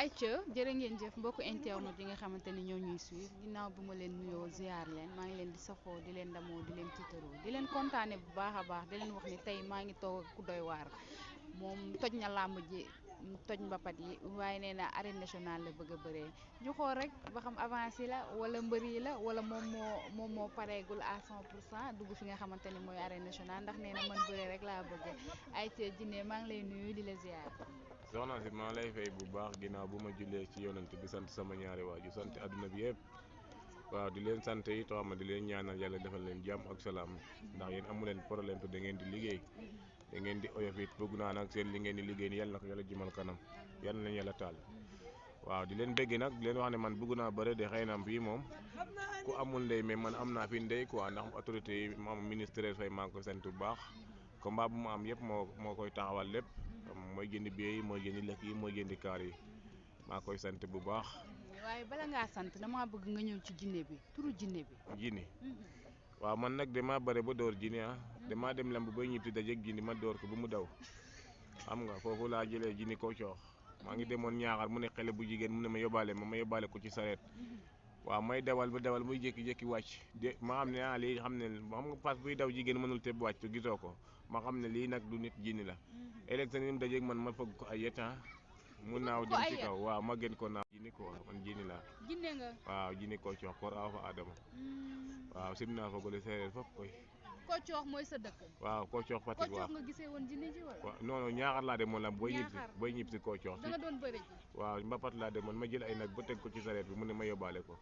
ayca jërë ngeen jëf mbokku internet yi nga xamante ni ñoo ñuy suivre ginnaaw bu ma leen nuyoo ziar leen maa ngi leen di safoo di leen damoo di leen tiitaroo di leen kontaane bu baax a baax di leen wax ni tey maa ngi toog ak ku doy waar moom toj na làmb ji toj mbapat yi waaye nee na arène nationale la bëgg a bëree ñu xool rek ba xam avancé la wala mbër yi la wala moom moo pareegul à 100% dugg fi nga xamante ni mooy arène nationale ndax nee na man bëree rek laa bëgg ayca Djiné maa ngi lay nuyu di la ziar. soxna si maa lay fay bu baax ginnaaw bu ma jullee ci yonent bi sant sama ñaari waaju sant adduna bi yëpp waaw di leen sant yi too xam di leen ñaanal yàlla defal leen jàmm ak salaam ndax yéen amu leen problème te da ngeen di liggéey da ngeen di oyof it bëgg naa nag seen li ngeen di liggéey ni yàlla na ko yàlla jëmal kanam yàlla na leen yàlla taal waaw di leen bëgg nag di leen wax ne man bëgg naa bëre de xëy na fii moom ku amul ndey mais man am naa fi ndey quoi ndax autorité yi ma am ministère fay maa ngi koy sant bu baax combat bu ma am yëpp moo koy taxawal lépp mooy jëndi billet yi mooy jëndi lekk yi mooy jëndi kaar yi maa koy sant bu baax. waaye bala ngaa sant damaa bëgg nga ñëw ci Djiné bi turu Djiné bi. Djiné waaw man nag damaa bare ba door Djiné damaa dem lamb bay ñibbi dajeeg Djiné ma door ko bu mu daw xam nga foofu laa jëlee Djiné ko coox maa ngi demoon ñaaxar mu ne xale bu jigéen mu ne ma yóbbaale ko ci sareet waaw may dawal ba dawal muy jékki-jékki wàcc de ma xam ne lii xam nga pass buy daw jigéen mënul teb wàcc gisoo ko ma xam ne lii nag du nit Djiné la élection yi mu dajeeg man ma fëgg ko ay yetan mu naaw dem ci kaw waaw ma gën ko naaw Djiné ko man Djiné la Djiné nga waaw Djiné ko coox koor awa fa adama waaw sim naa fogole séeréer fop koy ko coox mooy sa dëkk waaw ko coox Fatick waaw nga gisee woon Djiné ji wala waaw non ñaaxar laa demoon la booy ñib si ko coox da nga doon bëre ji waaw mbapat laa demoon ma jël ay nag ba teg ko ci sareet bi mu ne ma yóbbaale ko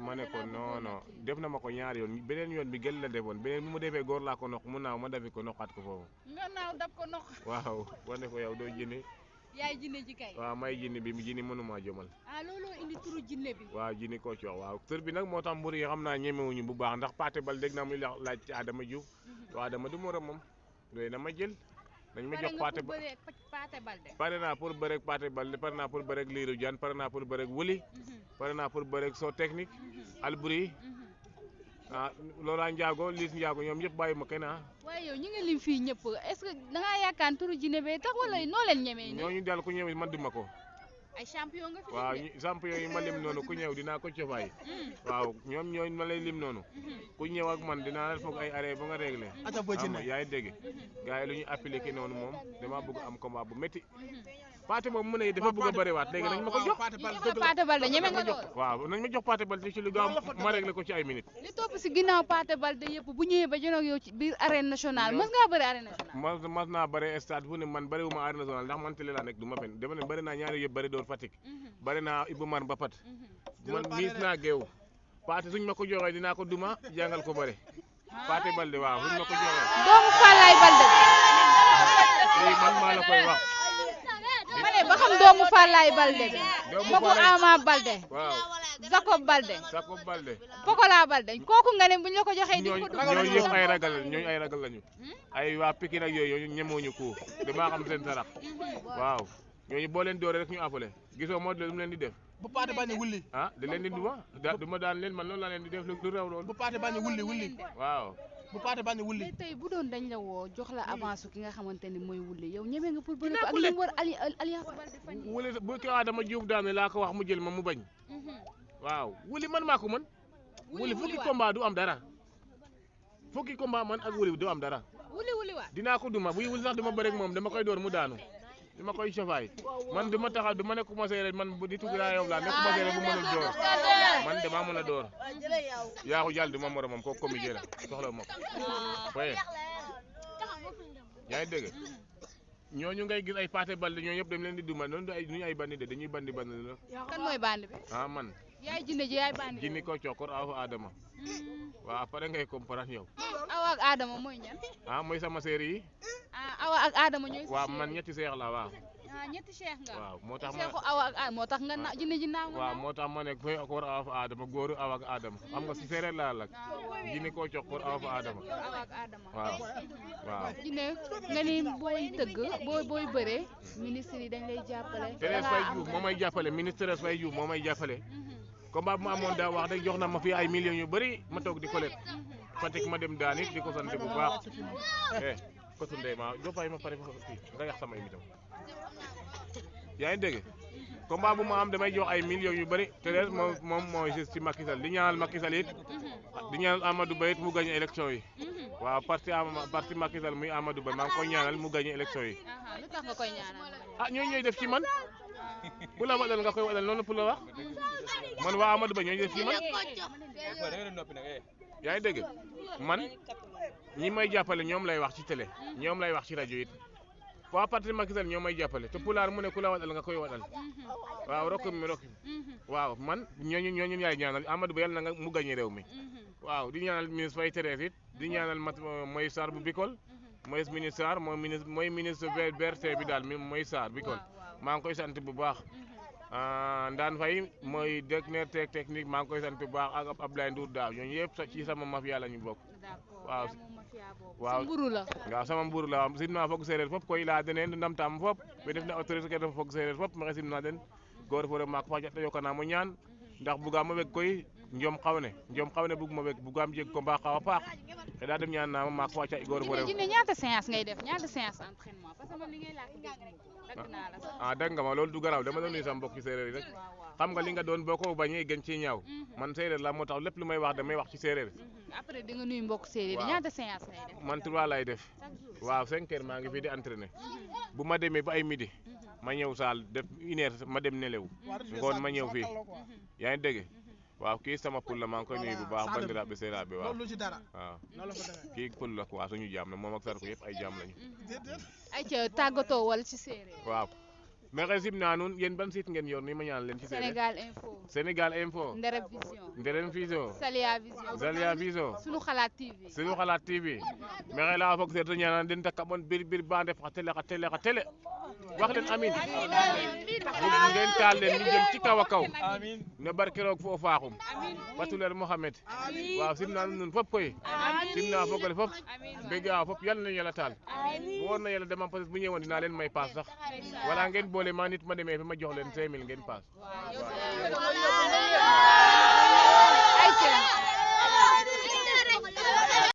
ma ne ko non def na ma ko ñaari yoon beneen yoon bi gël la defoon beneen bi mu defee góor laa ko noq mu naaw ma dafi ko noqaat ko foofu nga naaw dab ko noq waaw wane ko yow doo Djiné yaay Djiné ji kay waaw may Djiné bi Djiné mënuma jomal looloo indi turu Djiné bi waaw Djiné ko coox waaw tur bi nag moo tax mbir yi xam naa ñemewuñu bu baax ndax Pathé Baldé dégg naa muy laaj ci Adama Diouf to Adama du moromam doy na ma jël dañ ma jox Pathé Baldé pare naa pour bëreeg Pathé Baldé pare naa pour bëreeg Lirou Diane pare naa pour bëreeg Wuli pare naa pour bëreeg soo technique Alboury Laurent Ndiago Liss Ndiago ñoom ñëpp bàyyi ma kenn waaye yow ñi nga lim fii ñëpp est-ce que da ngaa yaakaar turu Djiné bee tax wala noo leen ñemee nii ñooñu daal ku ñëw man duma ko ay champion nga fi waaw champion yi ma lim noonu ku ñëw dinaa ko cofaay waaw ñoom ñooñu ma lay lim noonu ku ñëw ak man dinaa la foog ay arrêt ba nga réglé yaa ngi dégg gars yi lu ñu appliqué noonu moom dama bëgg am combat bu métti Pathé moom mu ne dafa bëgg a bëriwaat léegi nañ ma ko jox Pathé Baldé ñeme nga lool waaw nañ ma jox Pathé Baldé ci lu gaaw ma réglé ko ci ay minutes li topp si ginnaaw Pathé Baldé yëpp bu ñëwee ba jënoog yow ci biir arène nationale mas ngaa bëri arène nationale mas naa bëri stade fu ne man bëriwuma arène nationale ndax man télé laa nekk du ma fen dama ne bëri naa ñaari yëpp bëri door Fatick bëri naa Ibou Mar Mbapat man miis naa géew Pathé suñ ma ko joxee dinaa ko duma jàngal ko bëri Pathé Baldé waaw suñ ma ko joxee doomu Fallaye Baldé lii man maa la koy wax ma ne ba xam doomu Fallaye Baldé bi kooku Ama Baldé waaw Jacob Baldé Pokola Baldé kooku nga ne buñ la ko joxee di ko ñooñu yëpp ay ragal lañu ñooñu ay ragal lañu ay waa Pikine ak yooyu ñemewuñu ko damaa xam seen sarax waaw ñooñu boo leen dooree rek ñu affolé gisoo moo lu mu leen di def bu Pathé bañ a wulli da leen di duma daan leen man loolu laa leen di def lu rew loolu bu Pathé bañ a wulli waaw bu Pathé bañ a wulli mais tey bu doon dañ la woo jox la avance ki nga xamante ni mooy wulli yow ñeme nga pour bëri ko ak li mu war alliance Baldé fañ wuli bu ko Adama Diouf daane laa ko wax mu jël ma mu bañ waaw wuli man maa ko mën wuli fukki combat du am dara fukki combat man ak wuli du am dara wuli waat dinaa ko duma buy wuli sax duma bëre ak moom dama koy door mu daanu dama koy sofaay man duma taxaw duma nekk commencé rek man di tudd laa yow laa nekk commencé rek bu mënul door man dama mën a door yaa ko jàll duma moromam kooku comédien la soxla ma ko waaye yaa ngi dégg ñooñu ngay gis ay Pathé Baldé ñooñu yëpp dem leen di duma noonu duñu ay bandi de dañuy bandi la kan mooy bandi bi man yaay Djiné ji yaay bandi Djiné ko cookor awa Adama waaw après ngay comprendre yow awa ak Adama mooy ñan mooy sama série yi awa ak Adama ñooy waaw man ñetti seex la waaw ñetti cheikh nga waaw moo tax cheikhu awa ak moo tax nga Djiné ji naaw nga waaw moo tax ma nekk fay koor awa fa Adama góoru awa ak Adama xam nga si séeréer laa lak Djiné ko cookor awa fa Adama awa ak Adama waaw Djiné nga ni booy tëgg booy bëree ministre yi dañ lay jàppale Thérèse Faye Diouf moo may jàppale ministre Thérèse Faye Diouf moo may jàppale combat bu ma amoon daa wax rek jox na ma fi ay millions yu bëri ma toog di ko lekk Fatick ma dem daan it di ko sant bu baax ko su ndey ma doo bàyyi ma pare fii nga yàq sama émission yaa ngi dégg combat bu ma am damay jox ay millions yu bëri te des moom mooy juste ci Macky Sall di ñaanal Macky Sall it di ñaanal Amadou Ba it mu gagné élection yi waaw parti Macky Sall muy Amadou Ba maa ngi koy ñaanal mu gagné élection yi. lu tax nga koy ñaanal. ah ñooy def ci man bu la wadal nga koy wadal noonu pour la wax man waa Amadou Ba ñooy def ci man yaa ngi dégg man ñi may jàppale ñoom lay wax ci télé ñoom lay wax ci rajo it waa parti Macky Sall ñoom may jàppale te pulaar mu ne ku la wadal nga koy wadal waaw rokk mi waaw man ñooñu yaay ñaanal Amadou Ba yàlla na nga mu gagné réew mi waaw di ñaanal ministre Faye Thérèse it di ñaanal mooy Sarr bu Bikol mooy ministre Sarr mooy ministre BRT bi daal mooy Sarr Bikol maa ngi koy sant bu baax Ndane Faye mooy directeur technique maa ngi koy sant bu baax ak Abdoulaye Ndour daaw ñooñu yëpp ci sama mafia la ñu bokk waaw sama mburu la waaw simna foog sereer fop koy leya dene ndam tam fop we ndef na autorité ke foog sereer fop maxey simna den goor fo rew maak fa jata yokanamo ñaan ndax bugaam o weg koy njom xawne bugum o weg bugaam jeg combat xaw a paax xeɗa dem ñaan nama maak fa ca goor fo rew ñaata séance ngay def ñaata séance entraînement parce que man li ngay laaj dagg naa la dagg nga ma loolu du garaaw dama doon nuyu sama mbokki séeréer yi rek xam nga li nga doon boo ko bañee gën ci ñaaw man séeréer la moo tax lépp lu may wax damay wax ci séeréer après di nga nuyu mbokk séeréer ñaata séance ngay def man 3 lay def waaw 5 heures maa ngi fi di entraîner bu ma demee ba ay midi ma ñëw saal def 1 heure ma dem nelew ngoon ma ñëw fii yaa ngi dégg waaw kii sama pul la maa ngi koy nuyu bu baax bandiraɓe seeraaɓe waaw kii pul la quoi suñu jaam la moom ak Sarko yëpp ay jaam lañu ay ca tàggatoo wala ci séeréer waaw maxey simna nuun yéen ban site ngeen yor ni ma ñaan leen ci séeréer Sénégal Info Nderem Vision Zalia Vision Sunu Xalaat TV maxey leya foog seereer ñaana den ta kaɓon bir ba ndef xa télé wax leen amin ngeen taal leen ñu jëm ci kaw a kaw ne barke roog fo o faaxum Batuleer Mohamed waaw simna nuun fop koy simna fogole fop mbega fop yal na yàlla taal woor na yàlla dama peut-être bu ñëwoon dinaa leen may paas sax wala ngeen boole ma nit ma demee fi ma jox leen 5000 ngeen paas